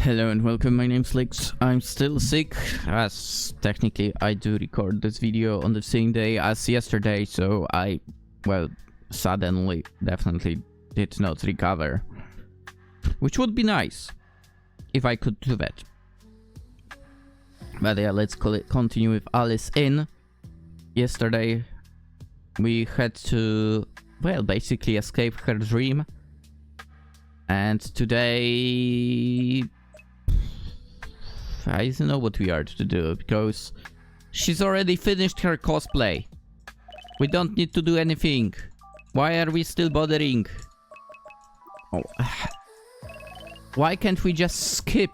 Hello and welcome, my name's Lynx. I'm still sick, as technically I do record this video on the same day as yesterday, so I, well, suddenly definitely did not recover. Which would be nice, if I could do that. But yeah, let's continue with Alice in. Yesterday we had to, well, basically escape her dream. And today I don't know what we are to do, because she's already finished her cosplay. We don't need to do anything. Why are we still bothering? Oh. Why can't we just skip?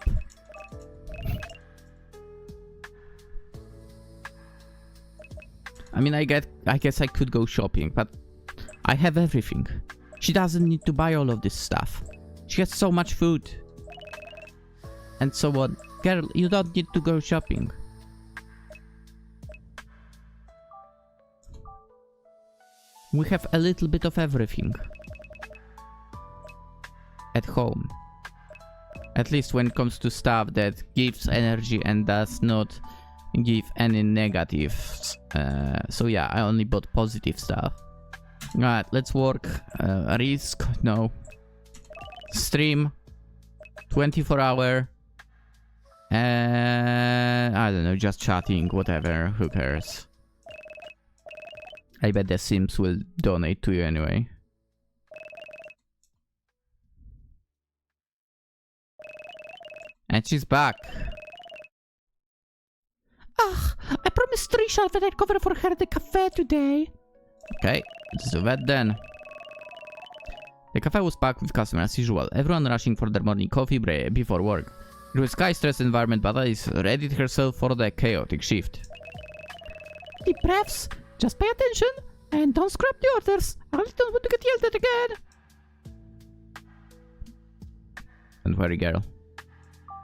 I mean, I guess I could go shopping, but I have everything. She doesn't need to buy all of this stuff. She has so much food. And so on. Girl, you don't need to go shopping. We have a little bit of everything. At home. At least when it comes to stuff that gives energy and does not give any negatives. So yeah, I only bought positive stuff. Alright, let's work. Risk, no. Stream. 24-hour. I don't know, just chatting, whatever, who cares. I bet the Sims will donate to you anyway. And she's back. Ah, I promised Trisha that I'd cover for her the cafe today. Okay, let's do that then. The cafe was packed with customers as usual, everyone rushing for their morning coffee break before work. It was a high-stress environment, but Alice readied herself for the chaotic shift. Deep breaths, just pay attention, and don't scrap the orders. I really don't want to get yelled at again. Don't worry, girl.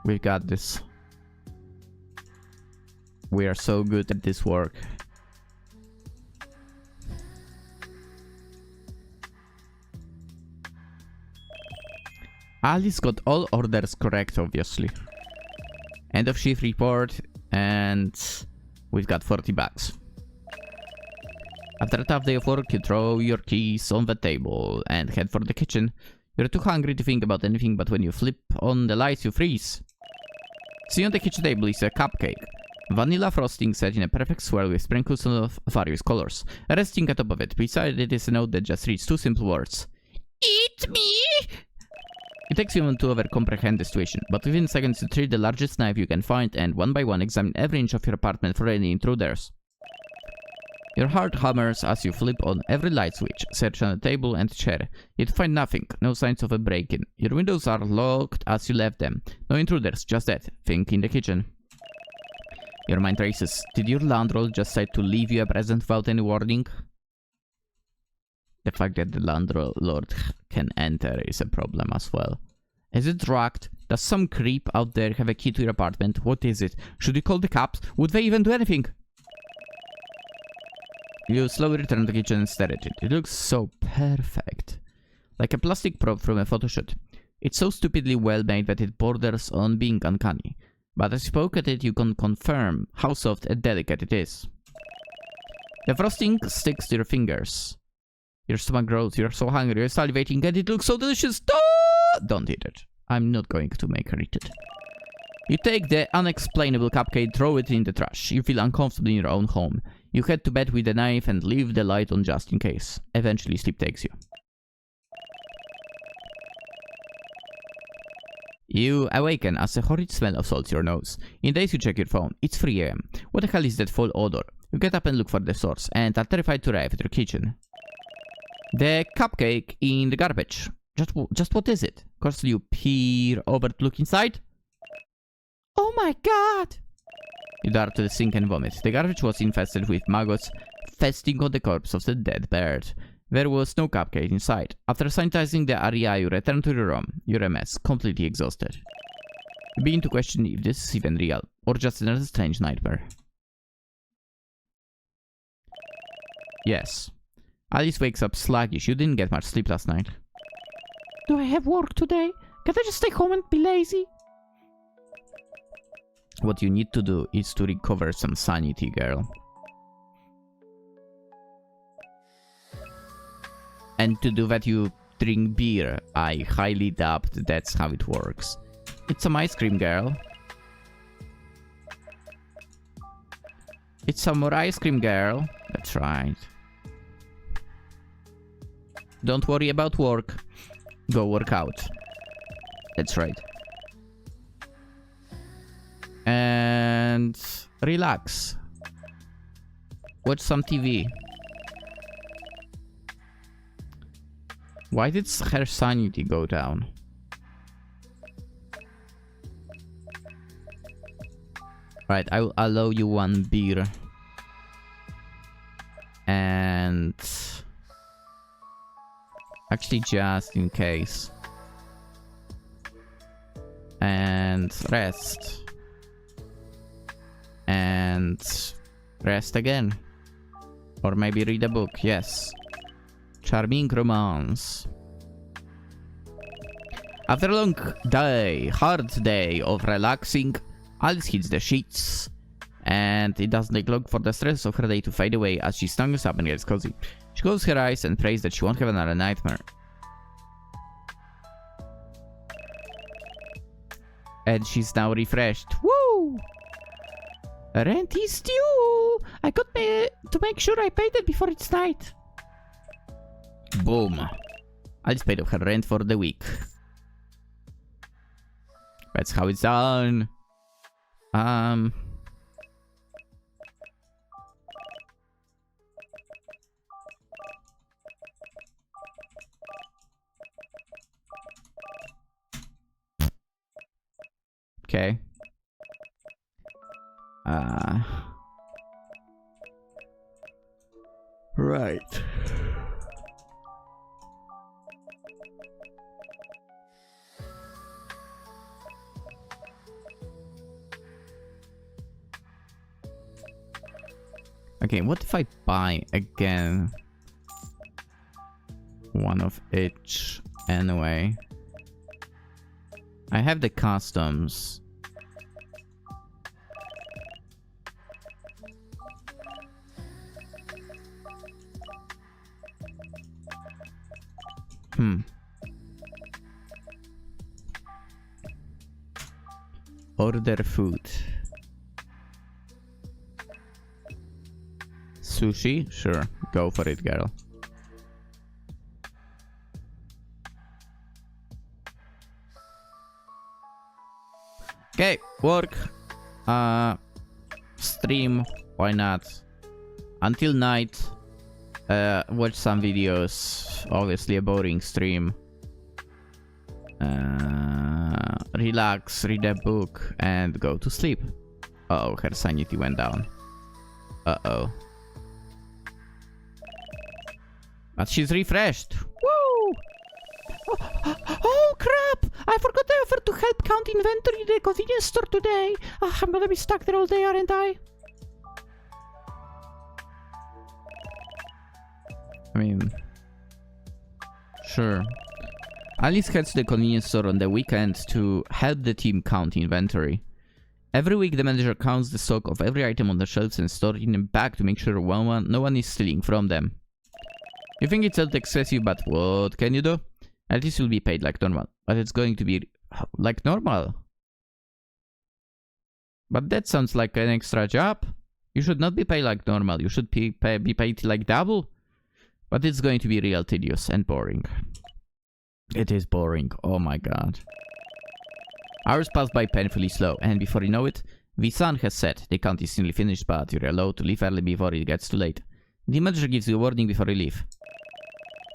We've got this. We are so good at this work. Alice got all orders correct, obviously. End of shift report, and we've got 40 bucks. After a tough day of work, you throw your keys on the table and head for the kitchen. You're too hungry to think about anything, but when you flip on the lights, you freeze. See, on the kitchen table is a cupcake. Vanilla frosting set in a perfect swirl with sprinkles of various colors. Resting atop of it, beside it is a note that just reads two simple words. Eat me! It takes you a moment to comprehend the situation, but within seconds you treat the largest knife you can find and one by one examine every inch of your apartment for any intruders. Your heart hammers as you flip on every light switch, search on the table and chair, yet find nothing, no signs of a break-in. Your windows are locked as you left them. No intruders, just that thing in the kitchen. Your mind races. Did your landlord just decide to leave you a present without any warning? The fact that the landlord can enter is a problem as well. Is it drugged? Does some creep out there have a key to your apartment? What is it? Should you call the cops? Would they even do anything? You slowly return to the kitchen and stare at it. It looks so perfect. Like a plastic prop from a photoshoot. It's so stupidly well made that it borders on being uncanny. But as you poke at it, you can confirm how soft and delicate it is. The frosting sticks to your fingers. Your stomach grows, you're so hungry, you're salivating, and it looks so delicious. Don't eat it. I'm not going to make her eat it. You take the unexplainable cupcake, throw it in the trash. You feel uncomfortable in your own home. You head to bed with a knife and leave the light on just in case. Eventually sleep takes you. You awaken as a horrid smell assaults your nose. In days you check your phone. It's 3 AM. What the hell is that foul odor? You get up and look for the source, and are terrified to arrive at your kitchen. The cupcake in the garbage. Just what is it? Of course, you peer over to look inside. Oh my god! You dart to the sink and vomit. The garbage was infested with maggots, feasting on the corpse of the dead bird. There was no cupcake inside. After sanitizing the area, you return to your room. You're a mess, completely exhausted. You begin to question if this is even real, or just another strange nightmare. Yes. Alice wakes up sluggish. You didn't get much sleep last night. Do I have work today? Can't I just stay home and be lazy? What you need to do is to recover some sanity, girl. And to do that, you drink beer. I highly doubt that's how it works. It's some ice cream, girl. It's some more ice cream, girl. That's right. Don't worry about work. Go work out. That's right. And relax. Watch some TV. Why did her sanity go down? Right, I will allow you one beer. And... actually, just in case. And rest. And rest again. Or maybe read a book, yes. Charming romance. After a long day, hard day of relaxing, Alice hits the sheets. And it doesn't take long for the stress of her day to fade away as she snuggles up and gets cozy. She closes her eyes and prays that she won't have another nightmare. And she's now refreshed. Woo! Rent is due! I got to make sure I paid it before it's night. Boom. Alice paid off her rent for the week. That's how it's done. Okay. Right. Okay, what if I buy again one of each anyway? I have the customs. Order food. Sushi? Sure. Go for it, girl. Okay, work. Stream. Why not? Until night. Watch some videos. Obviously a boring stream. Relax, read a book, and go to sleep. Uh-oh, her sanity went down. Uh-oh. But she's refreshed. Woo! Oh, crap! I forgot I offered to help count inventory in the convenience store today. I'm gonna be stuck there all day, aren't I? I mean... sure. Alice heads to the convenience store on the weekend to help the team count inventory. Every week the manager counts the stock of every item on the shelves and stores in a bag to make sure no one is stealing from them. You think it's a little excessive, but what can you do? At least you'll be paid like normal. But it's going to be like normal. But that sounds like an extra job. You should not be paid like normal. You should be paid like double. But it's going to be real tedious and boring. It is boring. Oh my god. Hours pass by painfully slow, and before you know it, the sun has set. The count is nearly finished, but you're allowed to leave early before it gets too late. The manager gives you a warning before you leave.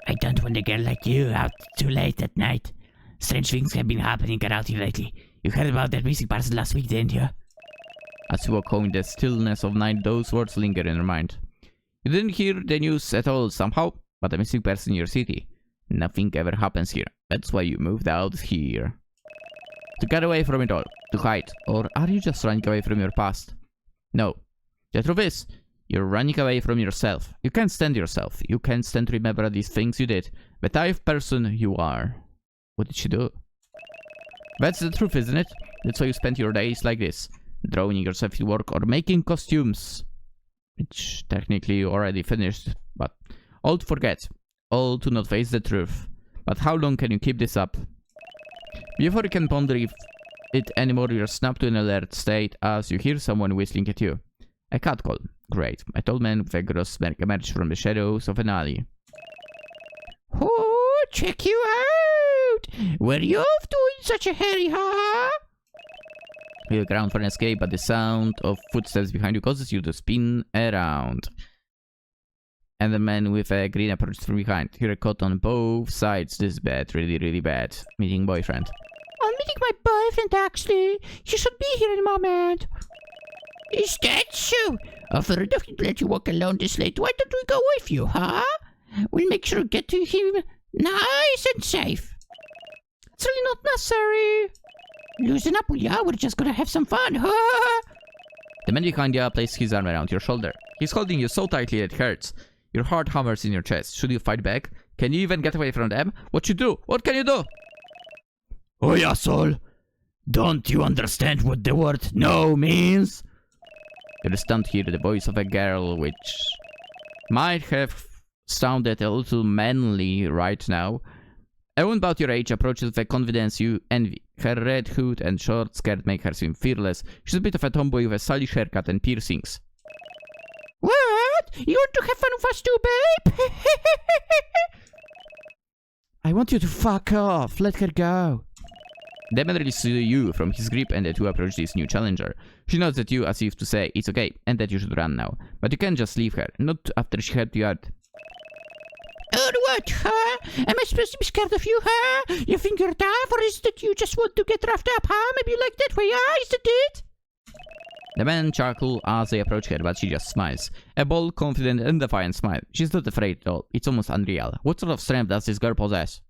I don't want a girl like you out too late at night. Strange things have been happening around here lately. You heard about that missing person last week, didn't you? As you walk home in the stillness of night, those words linger in your mind. You didn't hear the news at all somehow, but a missing person in your city. Nothing ever happens here. That's why you moved out here. To get away from it all. To hide. Or are you just running away from your past? No. The truth is, you're running away from yourself. You can't stand yourself. You can't stand to remember these things you did. The type of person you are. What did she do? That's the truth, isn't it? That's why you spend your days like this. drawing yourself in work, or making costumes. Which technically you already finished, but all to forget. All to not face the truth. But how long can you keep this up? Before you can ponder it anymore, you're snapped to an alert state as you hear someone whistling at you. A cat call. Great. A tall man with a gross smirk emerged from the shadows of an alley. Oh, check you out! Where you off to in such a hurry, huh? You look around for an escape, but the sound of footsteps behind you causes you to spin around. And the man with a green approaches from behind. You're caught on both sides. This is bad. Really, really bad. Meeting boyfriend. I'm meeting my boyfriend, actually. He should be here in a moment. Is that so? Afraid of he'd let you walk alone this late. Why don't we go with you, huh? We'll make sure to get to him nice and safe. It's really not necessary. Loosen up, will ya? We're just gonna have some fun, huh? The man behind you places his arm around your shoulder. He's holding you so tightly it hurts. Your heart hammers in your chest. Should you fight back? Can you even get away from them? What you do? What can you do? Oh, asshole! Don't you understand what the word no means? You're stunned to hear the voice of a girl, which might have sounded a little manly right now. A woman about your age approaches with a confidence you envy. Her red hood and short skirt make her seem fearless. She's a bit of a tomboy with a stylish haircut and piercings. What? You want to have fun with us too, babe? I want you to fuck off. Let her go. The man releases you from his grip and the two approach this new challenger. She nods at you as if to say it's okay and that you should run now. But you can't just leave her, not after she helped you out. Or what, huh? Am I supposed to be scared of you, huh? You think you're tough, or is it that you just want to get roughed up, huh? Maybe you like that way, huh? Is that it? The men chuckle as they approach her, but she just smiles. A bold, confident, and defiant smile. She's not afraid at all. It's almost unreal. What sort of strength does this girl possess?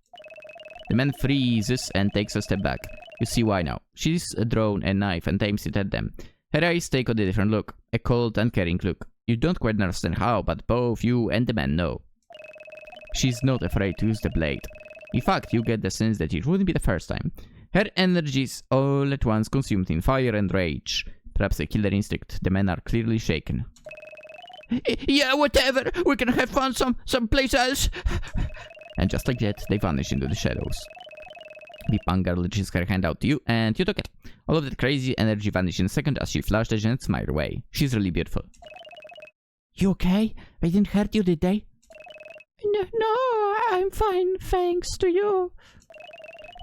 The man freezes and takes a step back. You see why now. She's drawn a knife and aims it at them. Her eyes take on a different look. A cold and caring look. You don't quite understand how, but both you and the man know. She's not afraid to use the blade. In fact, you get the sense that it wouldn't be the first time. Her energies all at once consumed in fire and rage. Perhaps a killer instinct. The men are clearly shaken. Yeah, whatever. We can have fun someplace else. And just like that, they vanish into the shadows. The punk girl reaches her hand out to you, and you took it. All of that crazy energy vanished in a second as she flashed a giant smile away. She's really beautiful. You okay? They didn't hurt you, did they? No, I'm fine, thanks to you.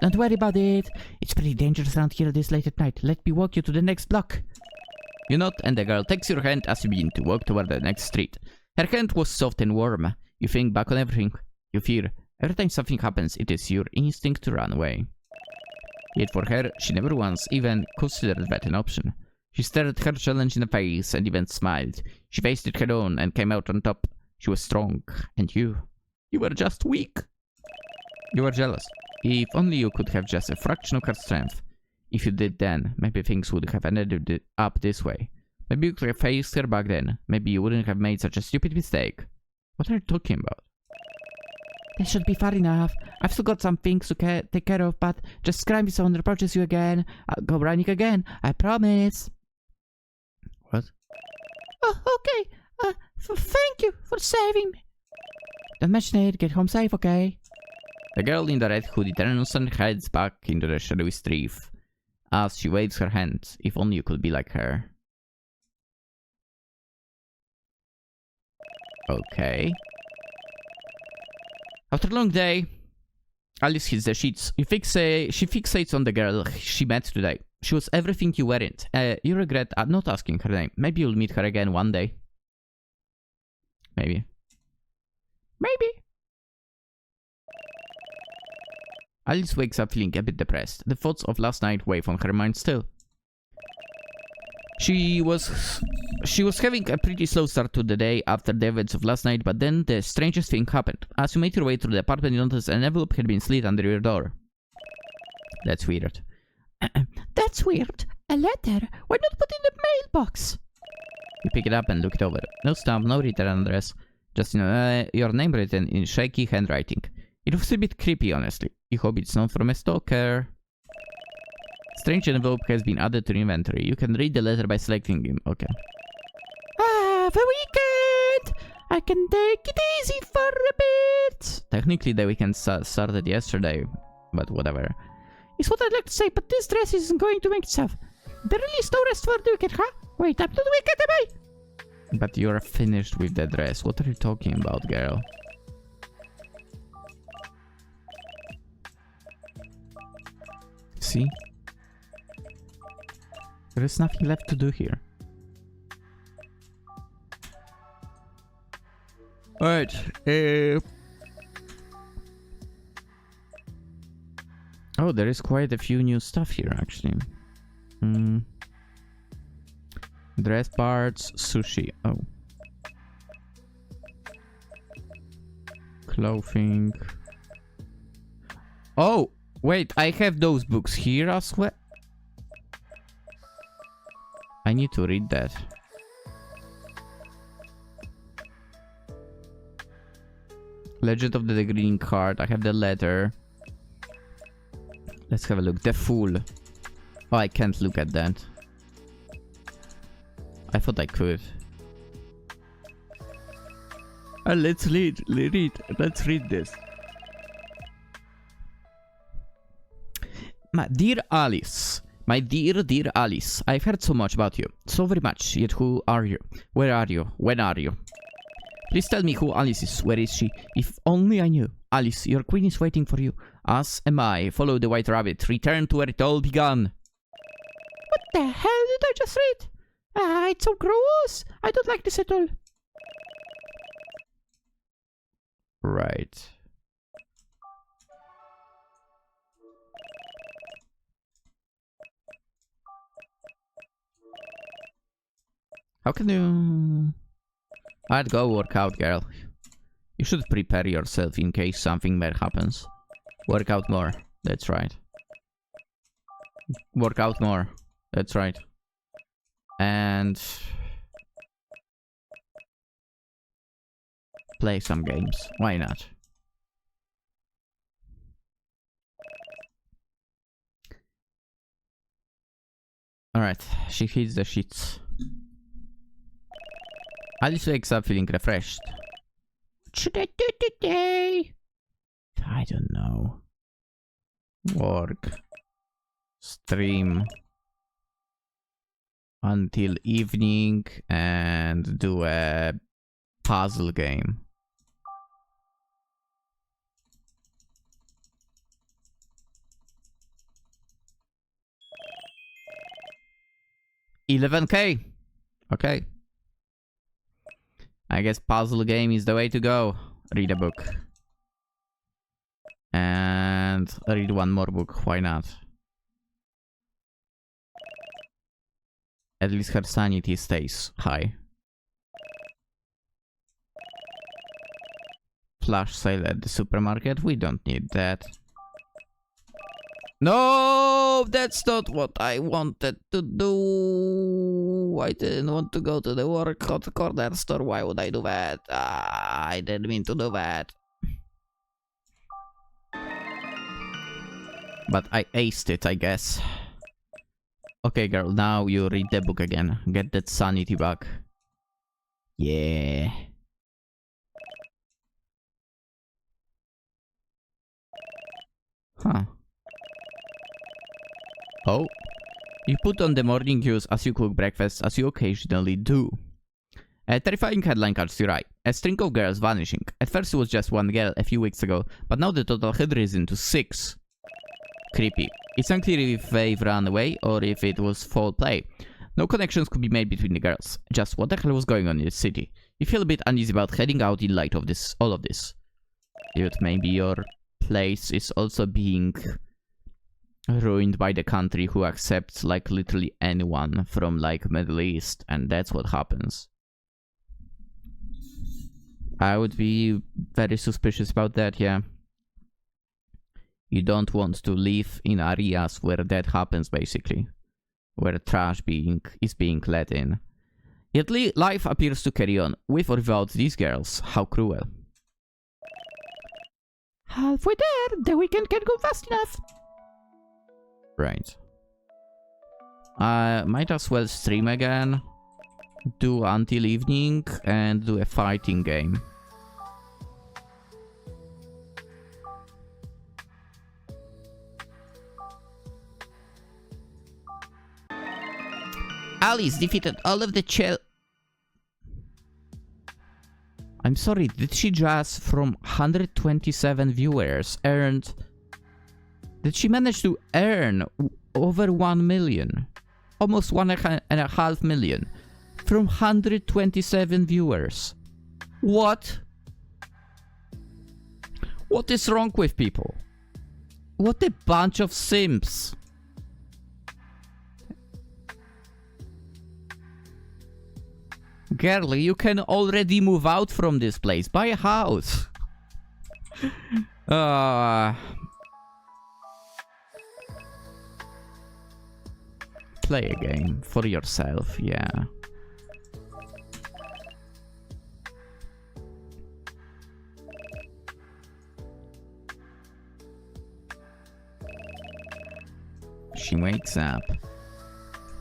Don't worry about it. It's pretty dangerous around here this late at night. Let me walk you to the next block. You nod, and the girl takes your hand as you begin to walk toward the next street. Her hand was soft and warm. You think back on everything. You fear. Every time something happens, it is your instinct to run away. Yet for her, she never once even considered that an option. She stared her challenge in the face and even smiled. She faced it head on and came out on top. She was strong, and you were just weak. You were jealous. If only you could have just a fraction of her strength. If you did then, maybe things would have ended up this way. Maybe you could have faced her back then. Maybe you wouldn't have made such a stupid mistake. What are you talking about? This should be far enough. I've still got some things to take care of, but just scram if someone approaches you again. I'll go running again. I promise. What? Oh, okay. Thank you for saving me. Don't mention it. Get home safe, okay? The girl in the red hoodie turns and heads back into the shadowy street as she waves her hand. If only you could be like her. Okay. After a long day, Alice hits the sheets. She fixates on the girl she met today. She was everything you weren't. You regret not asking her name. Maybe you'll meet her again one day. Maybe. Alice wakes up feeling a bit depressed. The thoughts of last night weigh on her mind still. She was having a pretty slow start to the day after the events of last night, but then the strangest thing happened. As you made your way through the apartment, you noticed an envelope had been slit under your door. That's weird. That's weird. A letter? Why not put it in the mailbox? You pick it up and look it over. No stamp, no return address. Just, your name written in shaky handwriting. It was a bit creepy, honestly. You hope it's not from a stalker. Strange envelope has been added to the inventory. You can read the letter by selecting him. Okay. Ah, the weekend! I can take it easy for a bit. Technically, the weekend started yesterday, but whatever. Is what I'd like to say, but this dress isn't going to make itself. There really is no rest for the weekend, huh? Wait, I'm not the weekend, am I? But you're finished with the dress. What are you talking about, girl? See? There is nothing left to do here. Alright, oh, there is quite a few new stuff here, actually. Dress parts, sushi. Oh. Clothing. Oh, wait, I have those books here as well. I need to read that. Legend of the Green Card. I have the letter. Let's have a look. The Fool. Oh, I can't look at that. I thought I could. Let's read. Let's read this. My dear Alice. My dear Alice. I've heard so much about you. So very much. Yet who are you? Where are you? When are you? Please tell me who Alice is. Where is she? If only I knew. Alice, your queen is waiting for you. As am I. Follow the white rabbit. Return to where it all began. What the hell did I just read? Ah, it's so gross. I don't like this at all. Right. How can you... I'd go work out, girl. You should prepare yourself in case something bad happens. Work out more. That's right. Work out more. That's right. And... play some games. Why not? Alright, she hits the sheets. Alice wakes up feeling refreshed. What should I do today? I don't know. Work. Stream. Until evening and do a puzzle game. $11K. Okay. I guess puzzle game is the way to go. Read a book. And read one more book. Why not? At least her sanity stays high. Flash sale at the supermarket. We don't need that. No, that's not what I wanted to do. I didn't want to go to the work hot corner store. Why would I do that? I didn't mean to do that. But I aced it, I guess. Okay, girl, now you read the book again. Get that sanity back. Yeah. Huh. Oh. You put on the morning news as you cook breakfast, as you occasionally do. A terrifying headline catches your eye. A string of girls vanishing. At first it was just one girl a few weeks ago, but now the total had risen to 6. Creepy. It's unclear if they've run away or if it was foul play. No connections could be made between the girls. Just what the hell was going on in the city? You feel a bit uneasy about heading out in light of this, all of this. Dude, maybe your place is also being ruined by the country who accepts like literally anyone from like Middle East, and that's what happens. I would be very suspicious about that, yeah. You don't want to live in areas where that happens, basically. Where trash is being let in. Yet life appears to carry on, with or without these girls. How cruel. Halfway there, the weekend can go fast enough. Right. I might as well stream again. Do until evening and do a fighting game. Alice defeated all of the I'm sorry, did she just, from 127 viewers, earned... Did she manage to earn over 1 million? Almost 1.5 million. From 127 viewers. What? What is wrong with people? What a bunch of simps. Girl, you can already move out from this place. Buy a house. Play a game for yourself, yeah. She wakes up.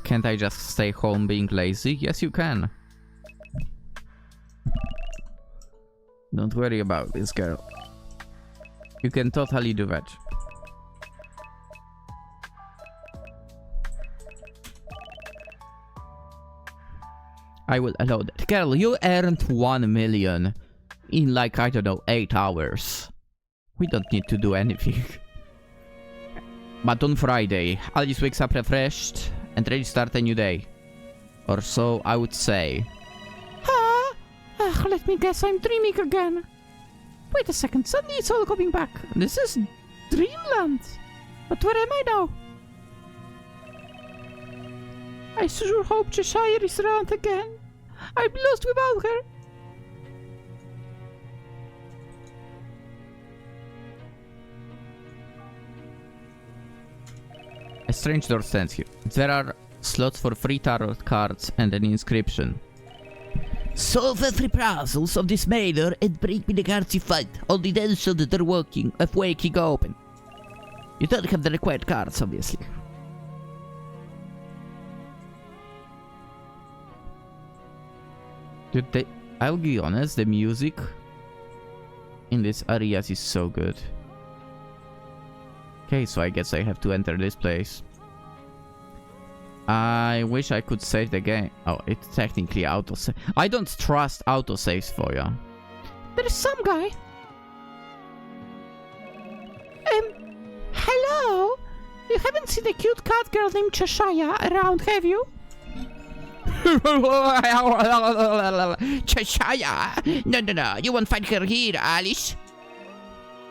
Can't I just stay home being lazy? Yes, you can. Don't worry about this, girl. You can totally do that. I will allow that. Girl, you earned 1 million in like, I don't know, 8 hours. We don't need to do anything. But on Friday, Alice wakes up refreshed and ready to start a new day. Or so I would say. Let me guess, I'm dreaming again. Wait a second, suddenly it's all coming back. This is dreamland. But where am I now? I sure hope Cheshire is around again. I'm lost without her. A strange door stands here. There are slots for 3 tarot cards and an inscription. Solve every puzzles of this matter and bring me the cards you find. Only then should the door waking open. You don't have the required cards, obviously. Dude, I'll be honest, the music in this areas is so good. Okay, so I guess I have to enter this place. I wish I could save the game. Oh, it's technically autosave. I don't trust autosaves for you. There's some guy. Hello? You haven't seen a cute cat girl named Cheshire around, have you? Cheshire? No. You won't find her here, Alice.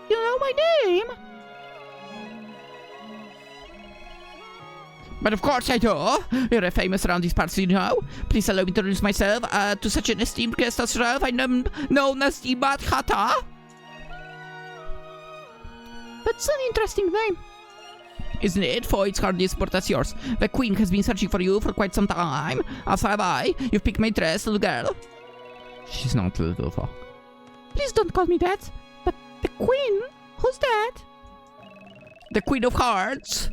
You know my name? But of course I do. You're famous around these parts, you know. Please allow me to introduce myself to such an esteemed guest as yourself. I'm known as the Mad Hatter. That's an interesting name. Isn't it? For it's hardly as important as yours. The Queen has been searching for you for quite some time. As have I. You've picked my interest, little girl. She's not little fuck. Please don't call me that. But the Queen? Who's that? The Queen of Hearts.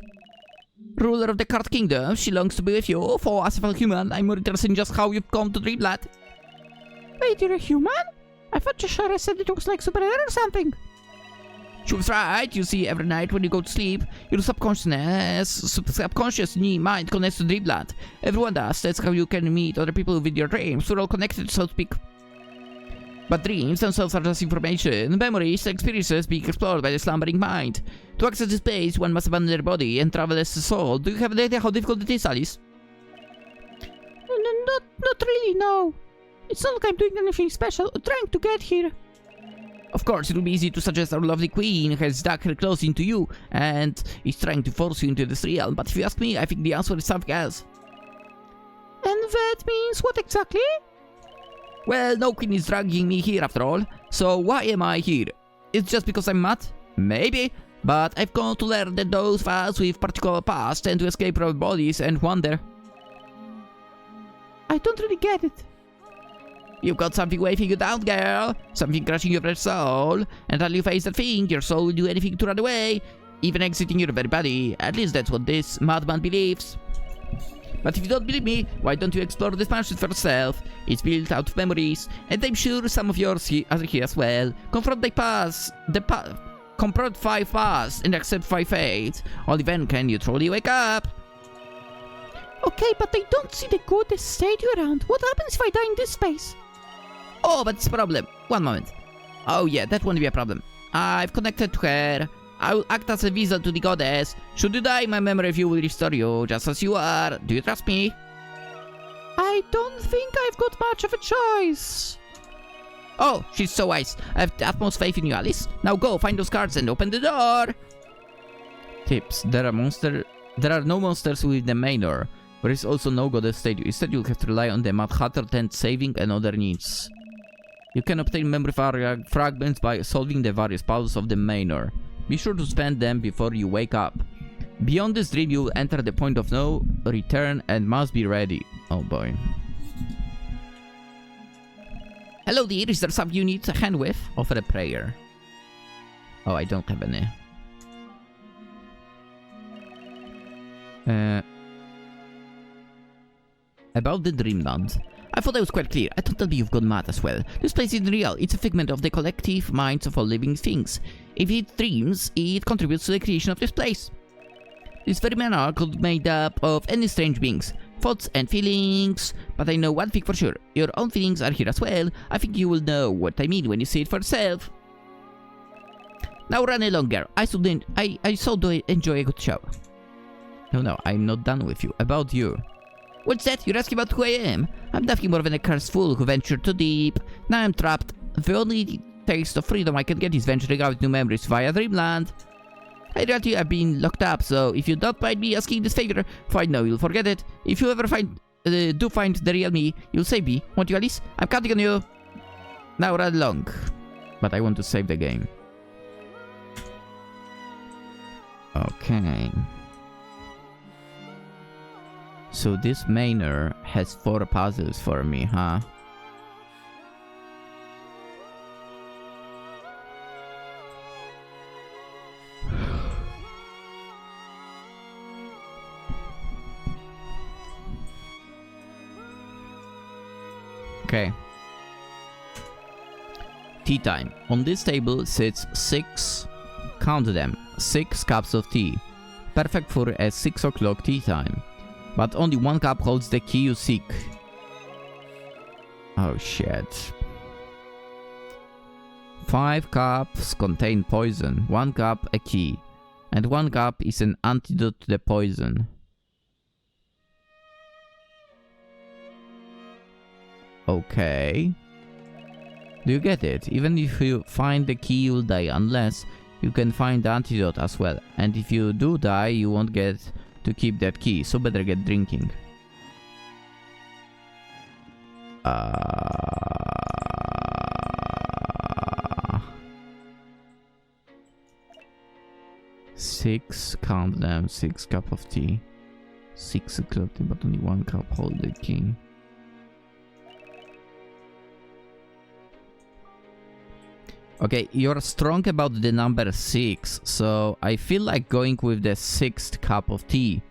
Ruler of the Card Kingdom. She longs to be with you. For as a fellow human, I'm more interested in just how you've come to Dreamland. Wait, you're a human? I thought Cheshire said it was like Super or something. She was right. You see, every night when you go to sleep, your subconscious mind connects to Dreamland. Everyone does. That's how you can meet other people with your dreams. We're all connected, so to speak. But dreams themselves are just information, memories, experiences being explored by the slumbering mind. To access this place, one must abandon their body and travel as a soul. Do you have an idea how difficult it is, Alice? Not really, no. It's not like I'm doing anything special. I'm trying to get here. Of course, it will be easy to suggest our lovely queen has dug her close into you and is trying to force you into this realm. But if you ask me, I think the answer is something else. And that means what exactly? Well, no queen is dragging me here after all. So why am I here? It's just because I'm mad? Maybe. But I've come to learn that those of us with particular past tend to escape from bodies and wander. I don't really get it. You've got something weighing you down, girl. Something crushing your very soul. And until you face that thing, your soul will do anything to run away. Even exiting your very body. At least that's what this madman believes. But if you don't believe me, why don't you explore this mansion for yourself? It's built out of memories, and I'm sure some of yours are here as well. Confront confront 5 past and accept 5 fate. Only then can you truly wake up. Okay, but I don't see the good statue around. What happens if I die in this space? Oh, but it's a problem. One moment. Oh yeah, that won't be a problem. I've connected to her. I will act as a visa to the goddess. Should you die, my memory of you will restore you, just as you are. Do you trust me? I don't think I've got much of a choice. Oh, she's so wise. I have the utmost faith in you, Alice. Now go, find those cards and open the door. Tips. There are no monsters within the manor. There is also no goddess statue. Instead, you'll have to rely on the Mad Hatter tent saving and other needs. You can obtain memory fragments by solving the various puzzles of the manor. Be sure to spend them before you wake up. Beyond this dream, you will enter the point of no return and must be ready. Oh boy. Hello dear, is there something you need a hand with? Offer a prayer. Oh, I don't have any. About the Dreamland. I thought I was quite clear. I don't tell me you've gone mad as well. This place isn't real. It's a figment of the collective minds of all living things. If it dreams, it contributes to the creation of this place. This very manor could be made up of any strange beings, thoughts and feelings. But I know one thing for sure. Your own feelings are here as well. I think you will know what I mean when you see it for yourself. Now run along, girl. I so do enjoy a good show. No, I'm not done with you. About you. What's that? You're asking about who I am? I'm nothing more than a cursed fool who ventured too deep. Now I'm trapped. The only taste of freedom I can get is venturing out new memories via Dreamland. I reality I've been locked up, so if you don't mind me asking this favor, fine, no, you'll forget it. If you ever find the real me, you'll save me, won't you, Alice? I'm counting on you. Now run along. But I want to save the game. Okay. So this manor has 4 puzzles for me, huh? Okay. Tea time. On this table sits 6, count them, 6 cups of tea. Perfect for a 6 o'clock tea time. But only 1 cup holds the key you seek. Oh shit. 5 cups contain poison, 1 cup a key, and 1 cup is an antidote to the poison. Okay. Do you get it? Even if you find the key, you'll die, unless you can find the antidote as well. And if you do die, you won't get to keep that key, so better get drinking. 6, count them, 6 cup of tea. 6 o'clock, but only 1 cup hold the key. Okay, you're strong about the number 6, so I feel like going with the 6th cup of tea.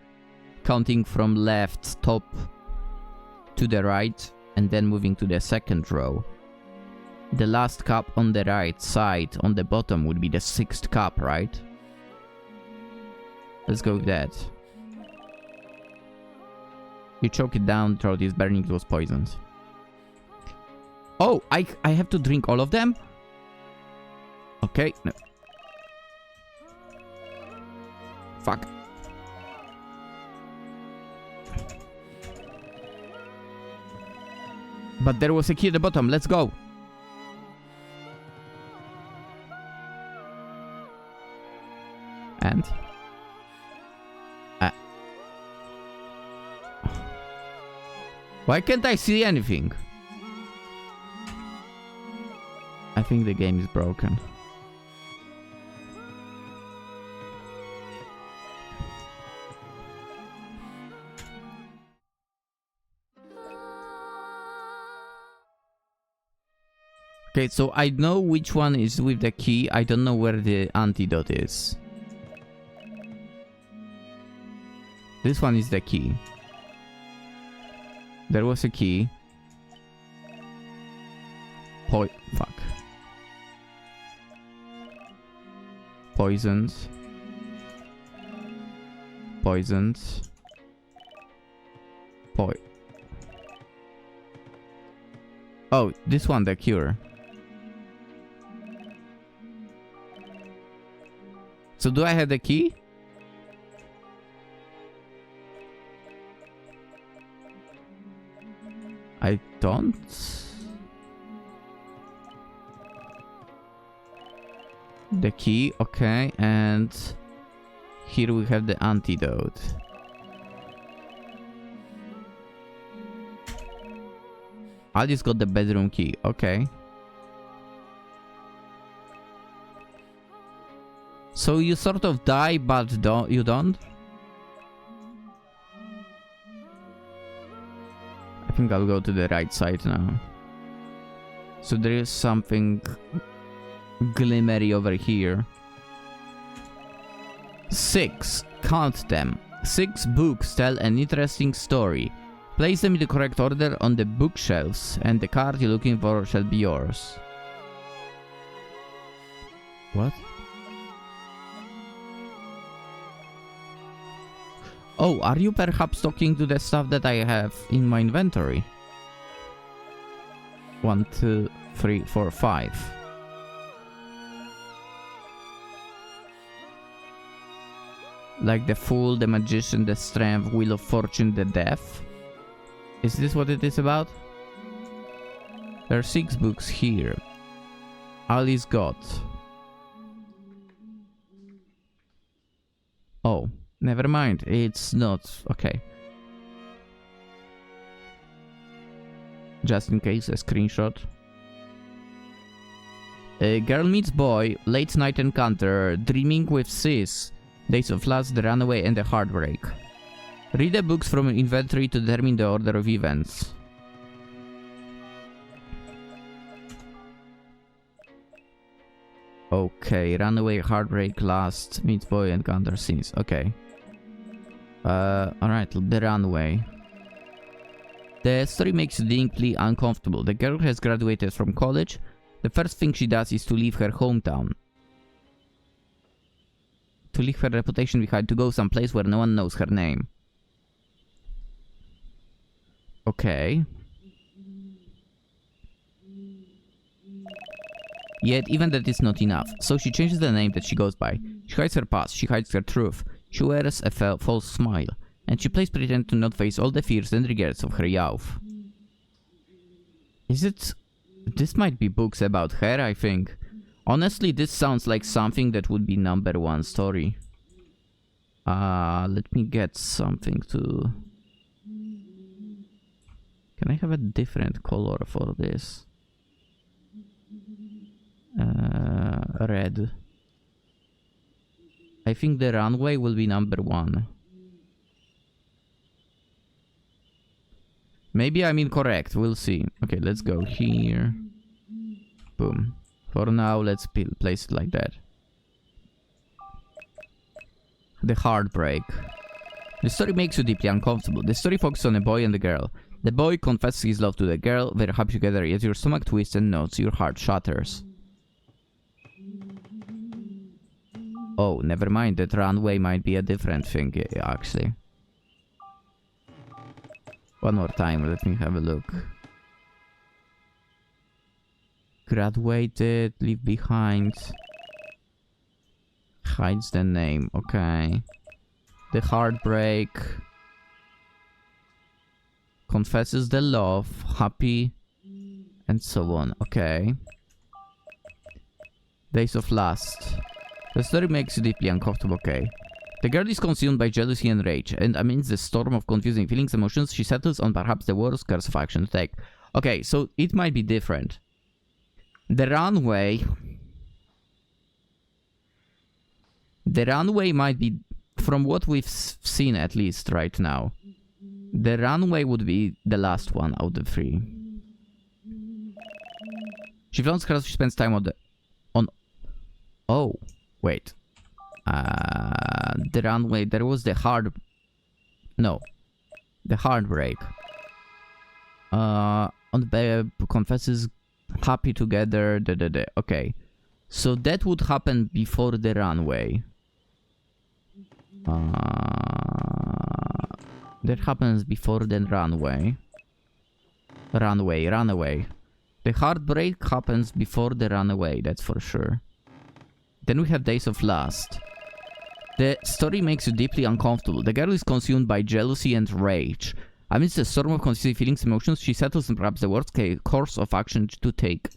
Counting from left top to the right, and then moving to the 2nd row. The last cup on the right side, on the bottom, would be the 6th cup, right? Let's go with that. You choke it down, throat is burning, it was poisoned. Oh, I have to drink all of them? Okay, no. Fuck. But there was a key at the bottom, let's go. And? Why can't I see anything? I think the game is broken. Okay, so I know which one is with the key. I don't know where the antidote is. This one is the key. There was a key. Fuck. Poisons. Poisons. Oh, this one, the cure. So do I have the key? I don't. The key, okay, and here we have the antidote. Alice got the bedroom key, okay. So you sort of die, but you don't? I think I'll go to the right side now. So there is something glimmery over here. 6. Count them. 6 books tell an interesting story. Place them in the correct order on the bookshelves, and the card you're looking for shall be yours. What? Oh, are you perhaps talking to the stuff that I have in my inventory? 1, 2, 3, 4, 5. Like the Fool, the Magician, the Strength, Wheel of Fortune, the Death? Is this what it is about? There are 6 books here. Alice got. Oh, never mind. It's not. Okay. Just in case, a screenshot. A girl meets boy, late night encounter, dreaming with sis, days of lust, the runaway, and the heartbreak. Read the books from inventory to determine the order of events. Okay, runaway, heartbreak, lust, meets boy, encounter, sis. Okay. Alright, the runaway. The story makes you deeply uncomfortable. The girl has graduated from college. The first thing she does is to leave her hometown. To leave her reputation behind, to go someplace where no one knows her name. Okay. Yet, even that is not enough. So she changes the name that she goes by. She hides her past, she hides her truth. She wears a false smile. And she plays pretend to not face all the fears and regrets of her youth. Is it... This might be books about her, I think. Honestly, this sounds like something that would be #1 story. Let me get something to... Can I have a different color for this? Red. I think the runway will be #1. Maybe I'm incorrect, we'll see. Okay, let's go here. Boom. For now, let's place it like that. The heartbreak. The story makes you deeply uncomfortable. The story focuses on a boy and a girl. The boy confesses his love to the girl, they're happy together, yet your stomach twists and knots, your heart shatters. Oh, never mind, that runway might be a different thing, actually. One more time, let me have a look. Graduated, leave behind. Hides the name, okay. The heartbreak. Confesses the love, happy, and so on, okay. Days of lust. The story makes you deeply uncomfortable, okay. The girl is consumed by jealousy and rage, and amidst the storm of confusing feelings and emotions, she settles on perhaps the worst course of action to take. Okay, so it might be different. The runway might be, from what we've seen at least right now, the runway would be the last one out of the 3. She flaunts her, she spends time oh, wait. The runway, there was the heartbreak. On the bed, confesses happy together. Okay. So that would happen before the runway. That happens before the runway. Runaway. The heartbreak happens before the runaway, that's for sure. Then we have Days of Lust. The story makes you deeply uncomfortable. The girl is consumed by jealousy and rage. Amidst a storm of confusing feelings and emotions, she settles on perhaps the worst course of action to take.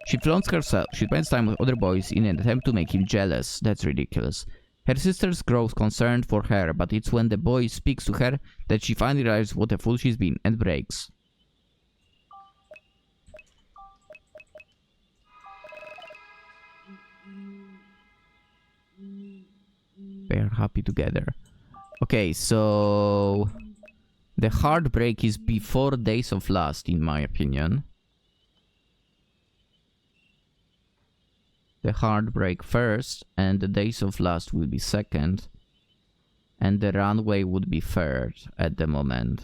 She flaunts herself. She spends time with other boys in an attempt to make him jealous. That's ridiculous. Her sisters grow concerned for her, but it's when the boy speaks to her that she finally realizes what a fool she's been and breaks. They are happy together. Okay, so the heartbreak is before Days of Lust, in my opinion. The heartbreak first, and the Days of Lust will be second. And the runway would be third at the moment.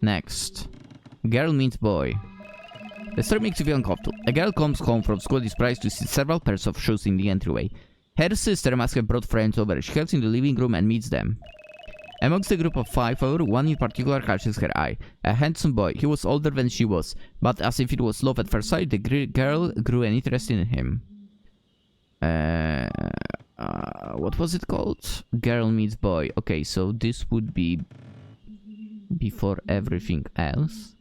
Next. Girl meets boy. The story makes you feel uncomfortable. A girl comes home from school and is surprised to see several pairs of shoes in the entryway. Her sister must have brought friends over. She heads into the living room and meets them. Amongst the group of 5, however, one in particular catches her eye. A handsome boy. He was older than she was, but as if it was love at first sight, the girl grew an interest in him. What was it called? Girl meets boy. Okay, so this would be before everything else.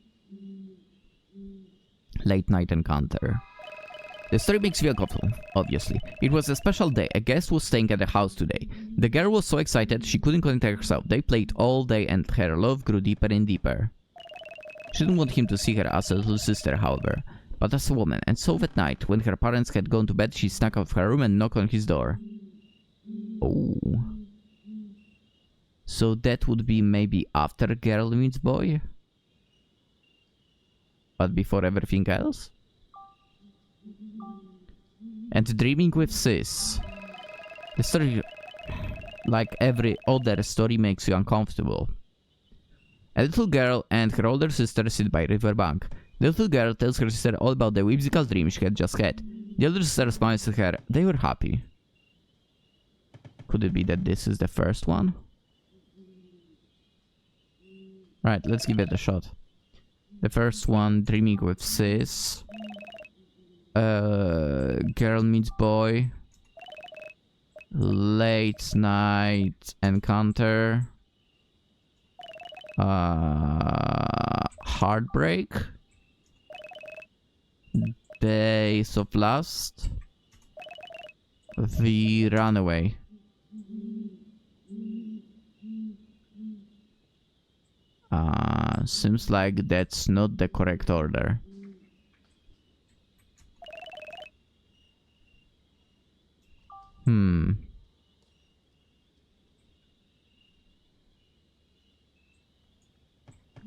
Late night encounter. The story makes you feel uncomfortable, obviously. It was a special day. A guest was staying at the house today. The girl was so excited she couldn't contain herself. They played all day and her love grew deeper and deeper. She didn't want him to see her as a little sister, however, but as a woman. And so that night, when her parents had gone to bed, she snuck out of her room and knocked on his door. Oh. So that would be maybe after girl meets boy? But before everything else? And dreaming with sis. The story, like every other story, makes you uncomfortable. A little girl and her older sister sit by a riverbank. The little girl tells her sister all about the whimsical dream she had just had. The older sister smiles at her. They were happy. Could it be that this is the first one? Right, let's give it a shot. The first one, dreaming with sis. Girl meets boy. Late night encounter. Heartbreak. Days of Lust. The runaway. Seems like that's not the correct order.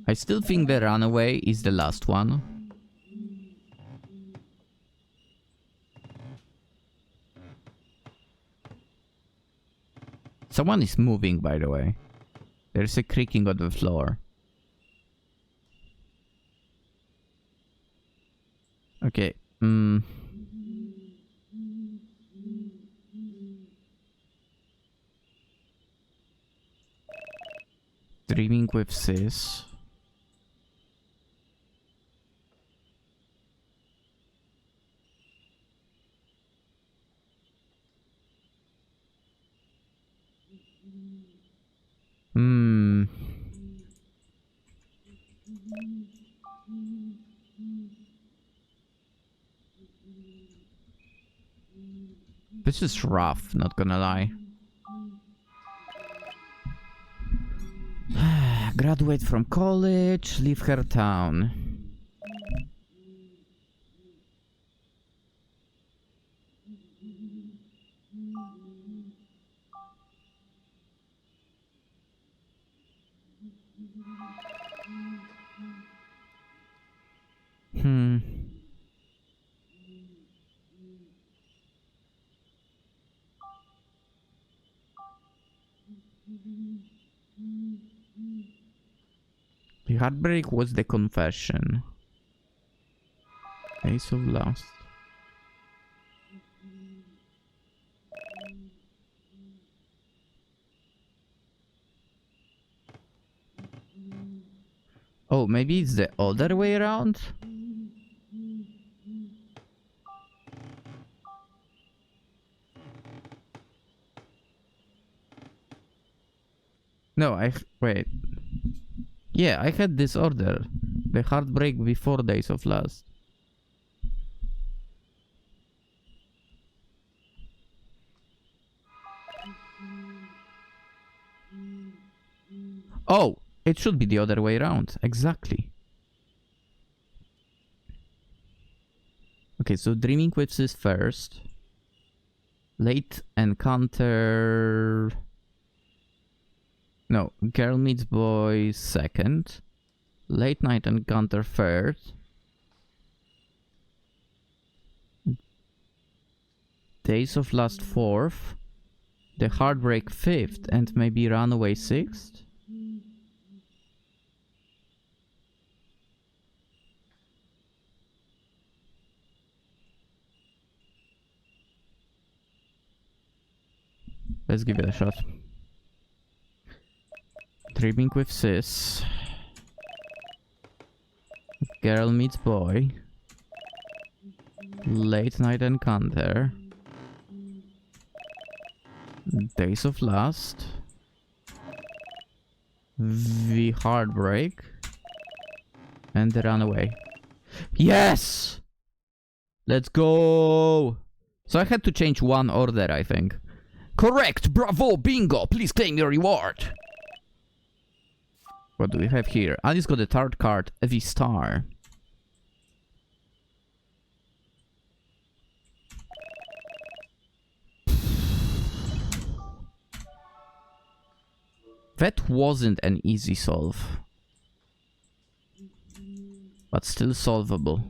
I still think the runaway is the last one. Someone is moving, by the way. There's a creaking on the floor. Okay. Dreaming with sis. This is rough, not gonna lie. Graduate from college, leave her town. The heartbreak was the confession. Ace of Lust. Oh, maybe it's the other way around? No, wait. Yeah, I had this order. The heartbreak before Days of Lust. Oh, it should be the other way around. Exactly. Okay, so Dreaming with Sis first. Late Encounter... No, Girl Meets Boy second. Late Night Encounter third. Days of Lust fourth. The Heartbreak fifth, and maybe Runaway sixth? Let's give it a shot. Dreaming with Sis. Girl Meets Boy. Late Night Encounter. Days of Lust. The Heartbreak. And the Runaway. Yes! Let's go! So I had to change one order, I think. Correct! Bravo! Bingo! Please claim your reward! What do we have here? Alice got the third card, the Star. That wasn't an easy solve. But still solvable.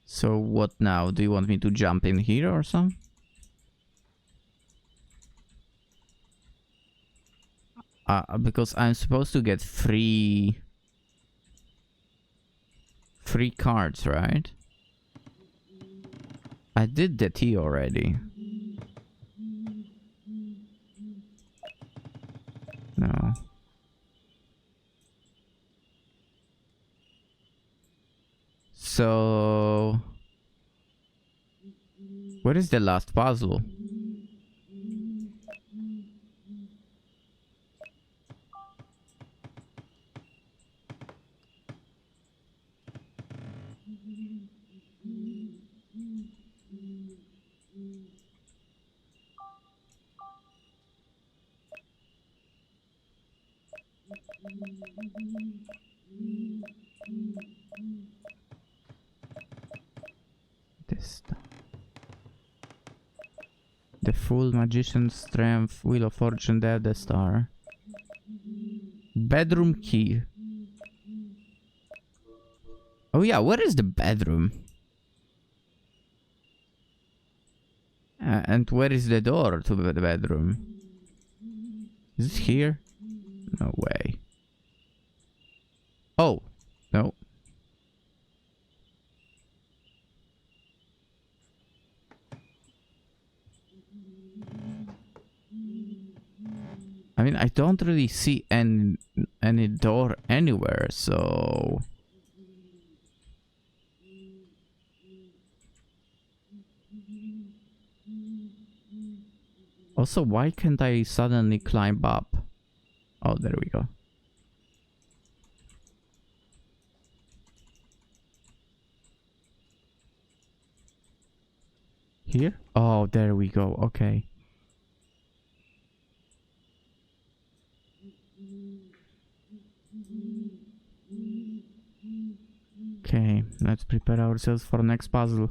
So what now? Do you want me to jump in here or something? Because I'm supposed to get free cards, right? I did the T already. No. So... what is the last puzzle? This stuff. The Full Magician's Strength, Wheel of Fortune, the Star. Bedroom key. Oh yeah, where is the bedroom? And where is the door to the bedroom? Is it here? No way. Oh, no. I mean, I don't really see any door anywhere, so... Also, why can't I suddenly climb up? Oh, there we go. Here? Oh, there we go. Okay. Okay, let's prepare ourselves for the next puzzle.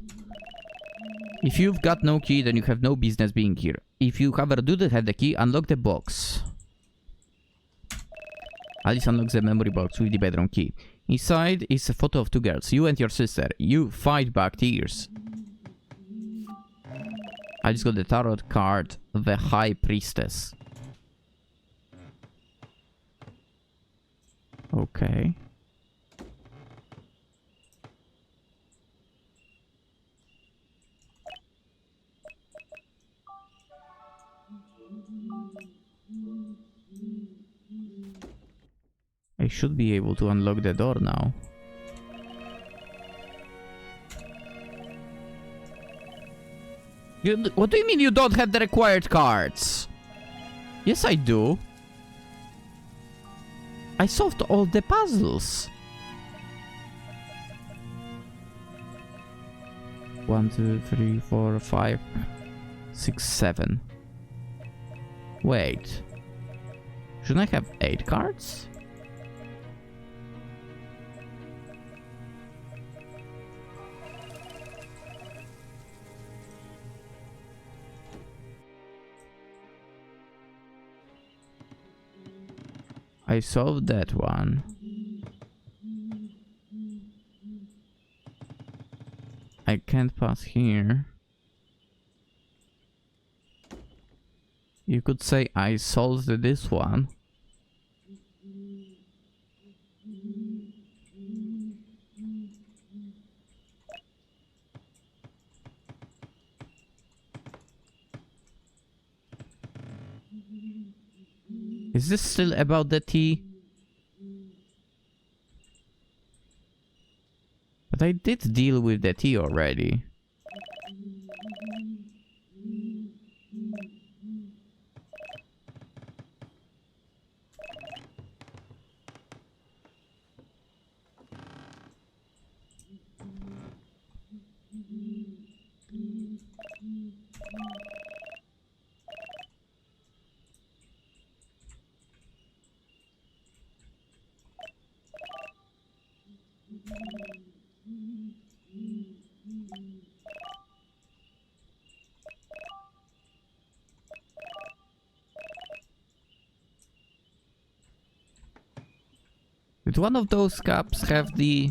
If you've got no key, then you have no business being here. If you however do have the key, unlock the box. Alice unlocks the memory box with the bedroom key. Inside is a photo of two girls, you and your sister. You fight back tears. I just got the tarot card, the High Priestess. Okay. I should be able to unlock the door now. What do you mean you don't have the required cards? Yes, I do. I solved all the puzzles. 1, 2, 3, 4, 5, 6, 7. Wait. Shouldn't I have 8 cards? I solved that one. I can't pass here. You could say I solved this one. Is this still about the tea? But I did deal with the tea already. Did one of those cups have the...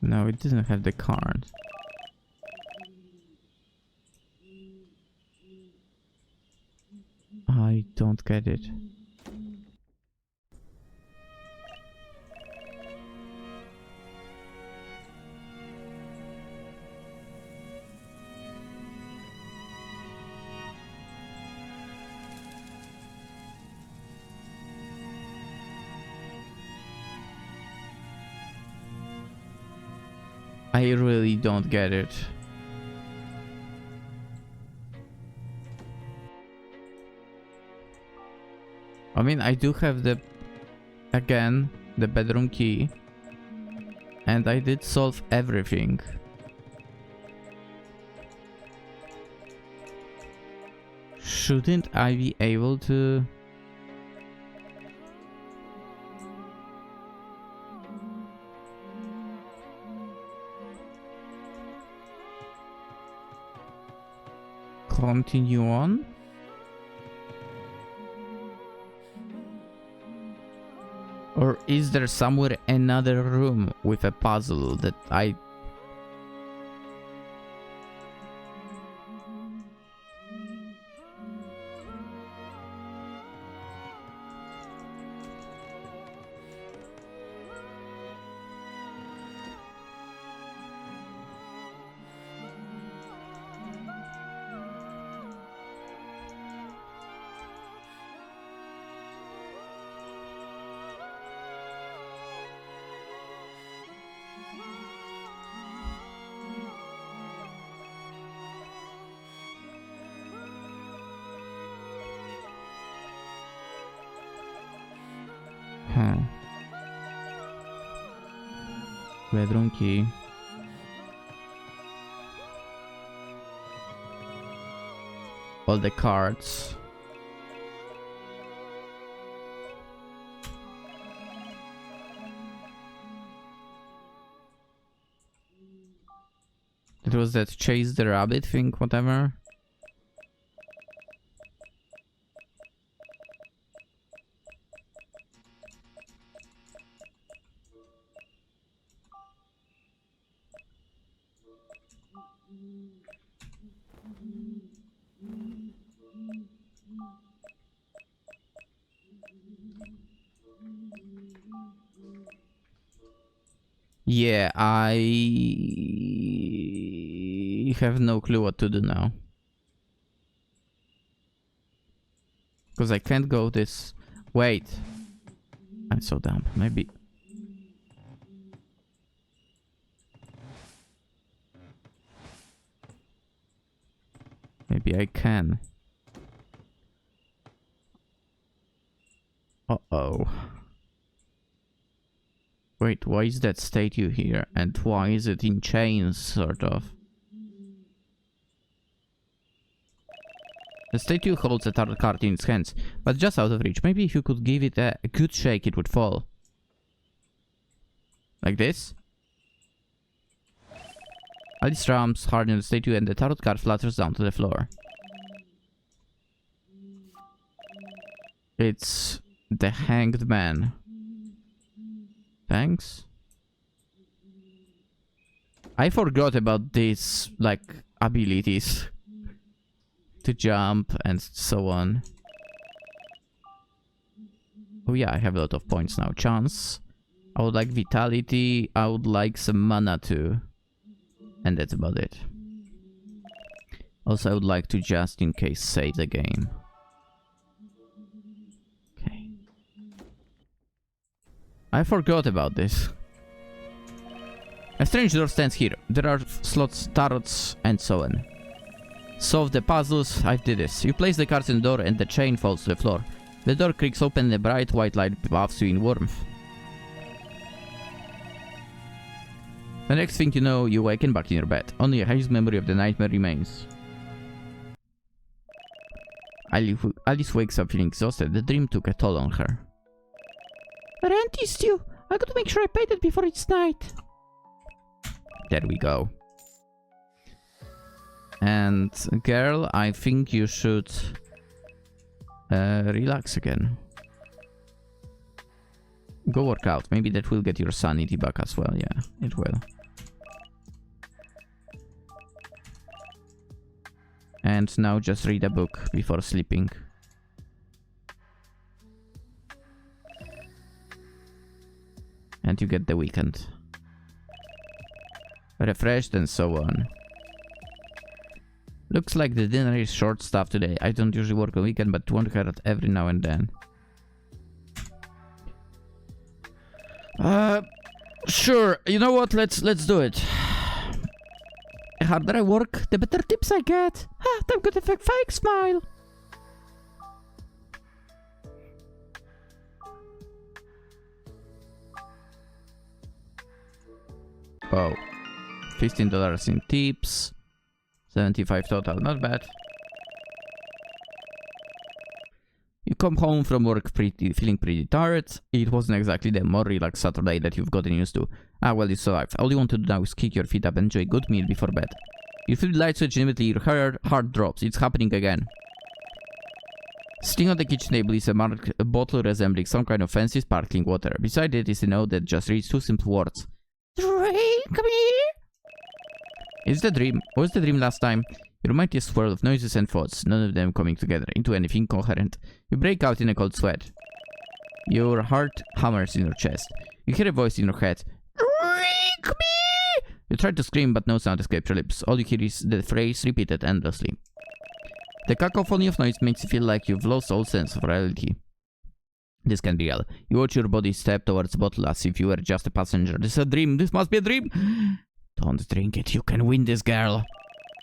No, it didn't have the card. I don't get it. I really don't get it. I mean, I do have the... Again, the bedroom key. And I did solve everything. Shouldn't I be able to... continue on? Or is there somewhere another room with a puzzle that I... Huh. Bedroom key. All the cards. It was that chase the rabbit thing, whatever. Yeah, I have no clue what to do now. Because I can't go this... Wait. I'm so dumb. Maybe... Maybe I can. Uh-oh. Wait, why is that statue here? And why is it in chains, sort of? The statue holds a tarot card in its hands, but just out of reach. Maybe if you could give it a good shake, it would fall. Like this? Alice drums hard in the statue and the tarot card flutters down to the floor. It's the Hanged Man. Thanks. I forgot about these, like, abilities. To jump and so on. Oh yeah, I have a lot of points now. Chance. I would like vitality. I would like some mana too. And that's about it. Also, I would like to just in case save the game. Okay. I forgot about this. A strange door stands here. There are slots, tarots, and so on. Solve the puzzles. I did this. You place the cards in the door and the chain falls to the floor. The door creaks open and the bright white light bathes you in warmth. The next thing you know, you awaken back in your bed. Only a hazy memory of the nightmare remains. Alice wakes up feeling exhausted. The dream took a toll on her. Rent is due. I gotta make sure I paid it before it's night. There we go. And girl, I think you should relax again. Go work out. Maybe that will get your sanity back as well. Yeah, it will. And now just read a book before sleeping. And you get the weekend. Refreshed and so on. Looks like the dinner is short staffed today. I don't usually work on weekend, but won't hurt every now and then. Sure. You know what? Let's do it. The harder I work, the better tips I get. Ah, I've got a fake smile. Oh. $15 in tips. 75 total, not bad. You come home from work feeling pretty tired. It wasn't exactly the more relaxed Saturday that you've gotten used to. Ah well, you survived. All you want to do now is kick your feet up and enjoy a good meal before bed. You feel the light switch and immediately your heart drops. It's happening again. Sitting on the kitchen table is a bottle resembling some kind of fancy sparkling water. Beside it is a note that just reads two simple words. Drink me. Is the dream? What was the dream last time? Your mind is swirl of noises and thoughts, none of them coming together into anything coherent. You break out in a cold sweat. Your heart hammers in your chest. You hear a voice in your head. Drink me! You try to scream, but no sound escapes your lips. All you hear is the phrase repeated endlessly. The cacophony of noise makes you feel like you've lost all sense of reality. This can't be real. You watch your body step towards the bottle as if you were just a passenger. This is a dream. This must be a dream. Don't drink it. You can win this, girl.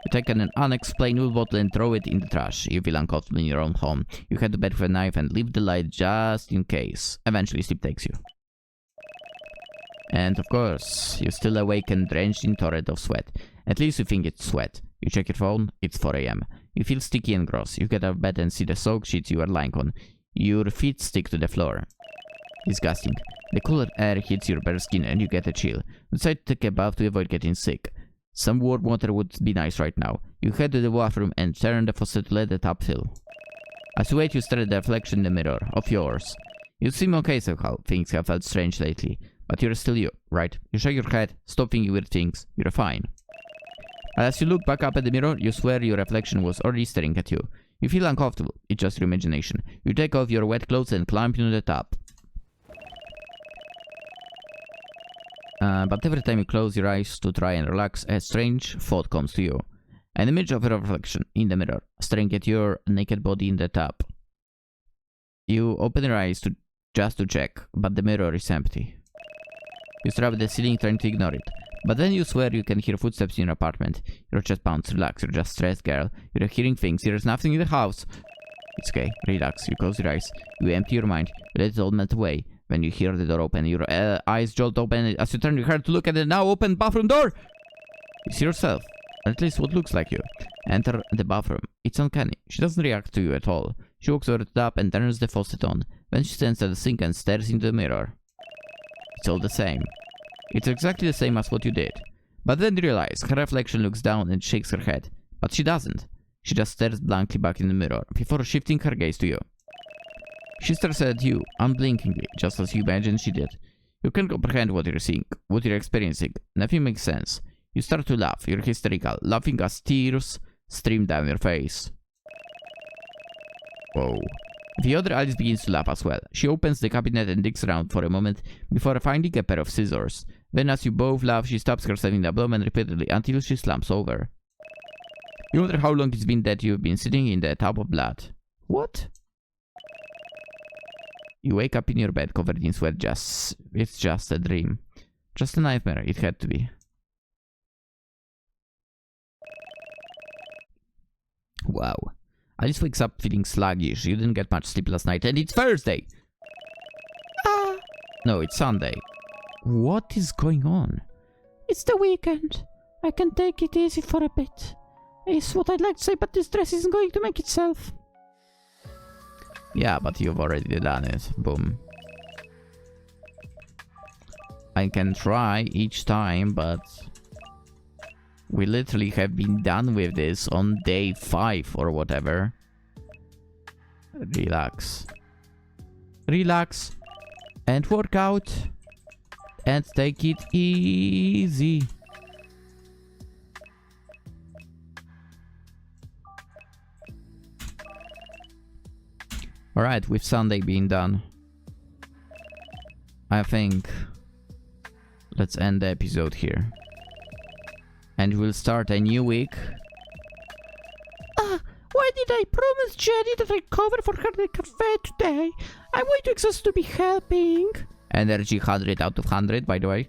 You take an unexplainable bottle and throw it in the trash. You feel uncomfortable in your own home. You head to bed with a knife and leave the light just in case. Eventually sleep takes you. And of course, you're still awake and drenched in torrent of sweat. At least you think it's sweat. You check your phone, it's 4 AM. You feel sticky and gross. You get out of bed and see the soaked sheets you are lying on. Your feet stick to the floor. Disgusting. The cooler air hits your bare skin and you get a chill. You decide to take a bath to avoid getting sick. Some warm water would be nice right now. You head to the bathroom and turn the faucet to let the tap fill. As you wait, you stare at the reflection in the mirror of yours. You seem okay somehow. Things have felt strange lately. But you're still you, right? You shake your head, stop thinking weird things. You're fine. As you look back up at the mirror, you swear your reflection was already staring at you. You feel uncomfortable. It's just your imagination. You take off your wet clothes and climb into the tub. But every time you close your eyes to try and relax, a strange thought comes to you. An image of your reflection in the mirror, staring at your naked body in the tub. You open your eyes just to check, but the mirror is empty. You stare up at the ceiling trying to ignore it. But then you swear you can hear footsteps in your apartment. Your chest pounds. Relax, you're just stressed, girl. You're hearing things. There's nothing in the house. It's okay. Relax. You close your eyes. You empty your mind. You let it all melt away. When you hear the door open, your eyes jolt open as you turn your head to look at the now open bathroom door. You see yourself, or at least what looks like you, enter the bathroom. It's uncanny. She doesn't react to you at all. She walks over to the tap and turns the faucet on. Then she stands at the sink and stares into the mirror. It's all the same. It's exactly the same as what you did. But then you realize her reflection looks down and shakes her head. But she doesn't. She just stares blankly back in the mirror before shifting her gaze to you. She stares at you unblinkingly, just as you imagined she did. You can't comprehend what you're seeing, what you're experiencing. Nothing makes sense. You start to laugh. You're hysterical, laughing as tears stream down your face. Whoa. The other Alice begins to laugh as well. She opens the cabinet and digs around for a moment before finding a pair of scissors. Then as you both laugh, she stabs herself in the abdomen repeatedly until she slumps over. You wonder how long it's been that you've been sitting in the tub of blood. What? You wake up in your bed covered in sweat. It's just a dream. Just a nightmare, it had to be. Wow. Alice wakes up feeling sluggish. You didn't get much sleep last night, and it's Thursday! No, it's Sunday. What is going on? It's the weekend. I can take it easy for a bit. Is what I'd like to say, but this dress isn't going to make itself. Yeah, but you've already done it. Boom. I can try each time, but we literally have been done with this on day 5 or whatever. Relax. Relax. And work out. And take it easy. Alright, with Sunday being done, I think let's end the episode here. And we'll start a new week. Why did I promise Jenny that I'd cover for her the cafe today? I'm way too exhausted to be helping. Energy 100 out of 100, by the way.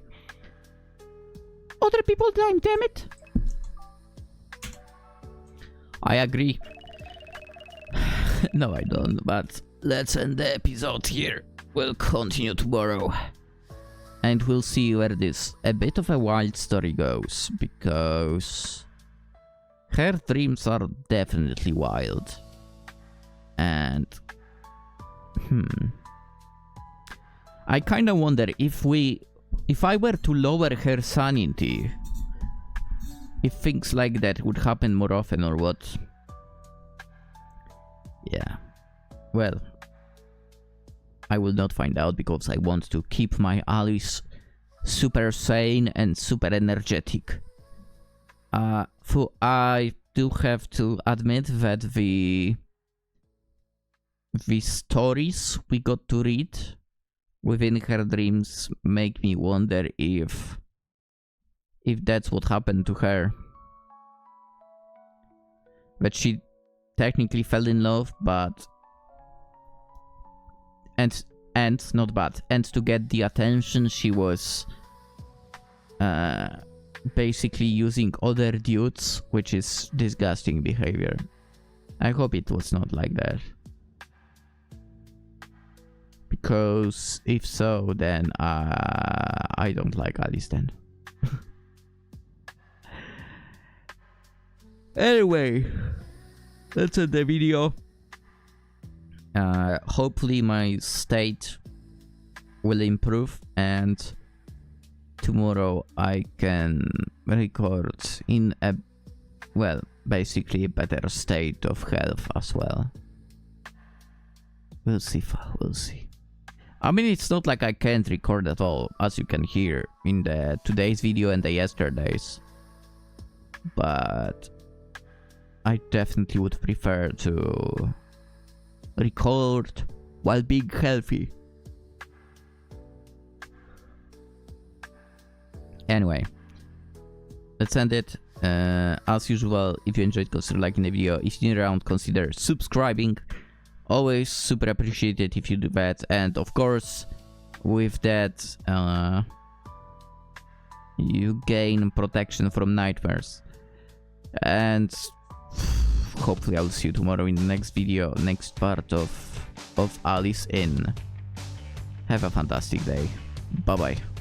Other people time, damn it. I agree. No, I don't, but let's end the episode here. We'll continue tomorrow. And we'll see where this a bit of a wild story goes, because her dreams are definitely wild. And I kinda wonder if I were to lower her sanity, if things like that would happen more often or what. Yeah. Well, I will not find out because I want to keep my Alice super sane and super energetic. So I do have to admit that the stories we got to read within her dreams make me wonder if that's what happened to her. That she technically fell in love, but and to get the attention she was basically using other dudes, which is disgusting behavior. I hope it was not like that, because if so, then I don't like Alice then. Anyway, that's end the video. Hopefully my state will improve and tomorrow I can record in a, well, basically a better state of health as well. We'll see, we'll see. I mean, it's not like I can't record at all, as you can hear in the today's video and the yesterday's, but I definitely would prefer to record while being healthy. Anyway, let's end it. As usual, if you enjoyed, consider liking the video. If you're new around, consider subscribing. Always super appreciated if you do that. And of course, with that, you gain protection from nightmares. And hopefully I'll see you tomorrow in the next video, next part of Alice Inn. Have a fantastic day. Bye bye.